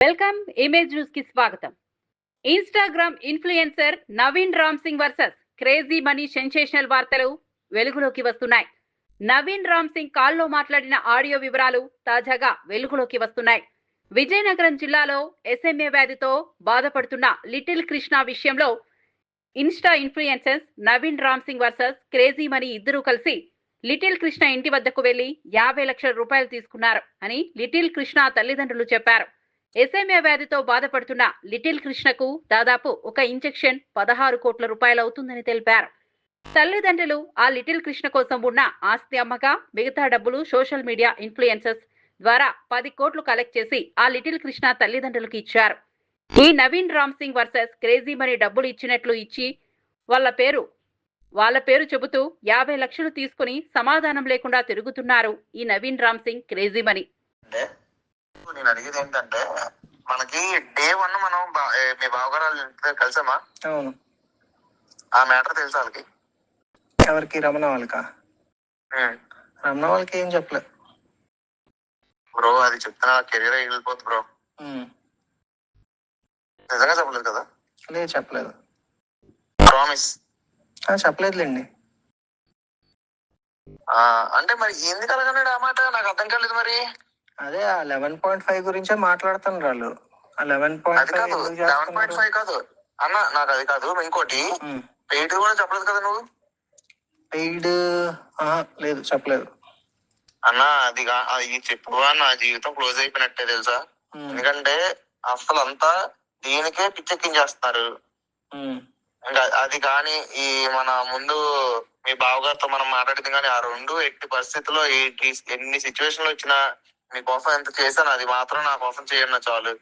Welcome image news కి స్వాగతం. Instagram influencer Naveen Ram Singh versus crazy money sensational వార్తలు వెలుగులోకి వస్తున్నాయి. నవీన్ రామ్ సింగ్ కాల్లో మాట్లాడిన ఆడియో వివరాలు తాజాగా వెలుగులోకి వస్తున్నాయి. విజయనగరం జిల్లాలో SMA వ్యాధితో బాధపడుతున్న లిటిల్ కృష్ణ విషయంలో Insta influencers Naveen Ram Singh versus crazy money ఇద్దరూ కలిసి లిటిల్ కృష్ణ ఇంటి వద్దకు వెళ్లి 50 లక్షల రూపాయలు తీసుకున్నారు అని లిటిల్ కృష్ణ తల్లిదండ్రులు చెప్పారు. SMA వ్యాధితో బాధపడుతున్న లిటిల్ కృష్ణకు దాదాపు ఒక ఇంజెక్షన్ 16 కోట్ల రూపాయలు అవుతుందని తెలిపారు. తల్లిదండ్రులు ఆ లిటిల్ కృష్ణ కోసం ఉన్న ఆస్తి అమ్మగా మిగతా డబ్బులు సోషల్ మీడియా ఇన్ఫ్లుయెన్సర్స్ ద్వారా 10 కోట్లు కలెక్ట్ చేసి ఆ లిటిల్ కృష్ణ తల్లిదండ్రులకు ఇచ్చారు. ఈ Naveen Ram Singh versus crazy money డబ్బులు ఇచ్చినట్లు ఇచ్చి వాళ్ళ పేరు చెబుతూ 50 లక్షలు తీసుకుని సమాధానం లేకుండా తిరుగుతున్నారు ఈ నవీన్ రామ్ సింగ్ క్రేజీ మనీ. నేను అడిగేది ఏంటంటే, మనకి డే 1 మనం మీ బావగారు కలిసామా? అవును. ఆ మ్యాటర్ తెలుసా వాళ్ళకి? ఎవరికి? రమణ వాళ్ళకా? రమణ వాళ్ళకి ఏం చెప్పలేదు బ్రో. అది చెప్తున్నా కెరీర్ వెళ్ళిపోతుంది బ్రో. నిజంగా చెప్పలేదు కదా? లేదు, చెప్పలేదు. ప్రామిస్? చెప్పలేదులేండి. అంటే మరి ఎందుకు అలాగన్నాడు ఆ మాట? నాకు అర్థం కాలేదు. మరి అదే ఆ 11.5 గురించే మాట్లాడుతున్నారు వాళ్ళు. ఆ 11.5 కాదు అన్న, నాకు అది కాదు. ఇంకోటి పెయిడ్ కూడా చెప్పలేదు కదా నువ్వు? పెయిడ్ లేదు, చెప్పలేదు అన్న. అది చెప్పు, నా జీవితం క్లోజ్ అయిపోయినట్టే తెలుసా. ఎందుకంటే అసలు అంతా దీనికే పిచ్చెక్కించేస్తున్నారు. ఇంకా అది కానీ ఈ మన ముందు మీ బావగారితో మనం మాట్లాడింది కానీ ఆ రెండు ఎట్టి పరిస్థితుల్లో ఎన్ని సిచ్యువేషన్లు వచ్చినా మీకోసం ఎంత చేశాను అది మాత్రం నా కోసం చేయండి చాలు.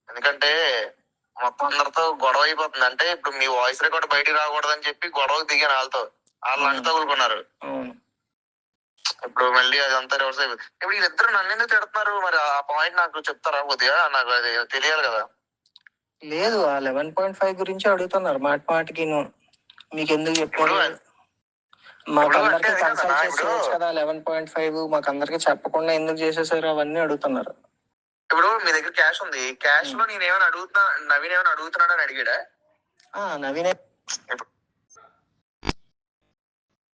ఎందుకంటే మొత్తం అందరితో గొడవ అయిపోతుంది. అంటే ఇప్పుడు మీ వాయిస్ రికార్డ్ బయటికి రాకూడదని చెప్పి గొడవకు దిగాను వాళ్ళతో. వాళ్ళు నన్ను తగులుకున్నారు. ఇప్పుడు మళ్ళీ అదంతా రివర్స్ అయిపోయింది. ఇప్పుడు వీళ్ళిద్దరు నన్ను ఎందుకు తిడుతున్నారు? మరి ఆ పాయింట్ నాకు చెప్తారా కొద్దిగా? నాకు అది తెలియాలి కదా. లేదు, ఆ 11.5 గురించి అడుగుతున్నారు మాటికి. మీకు ఎందుకు చెప్పారు? మాకందరికి కన్సల్ట్ చేసుకోవచ్చు కదా. 11.5 మాకందరికి చెప్పకుండా ఎందుకు చేసేసారు అవన్నీ అడుగుతున్నారు. ఇప్పుడు మీ దగ్గర క్యాష్ ఉంది. క్యాష్ లో నేను ఏమైనా అడుగుతున్నా, నవీన్ ఏమైనా అడుగుతున్నాడు అని అడిగాడా? నవీనే.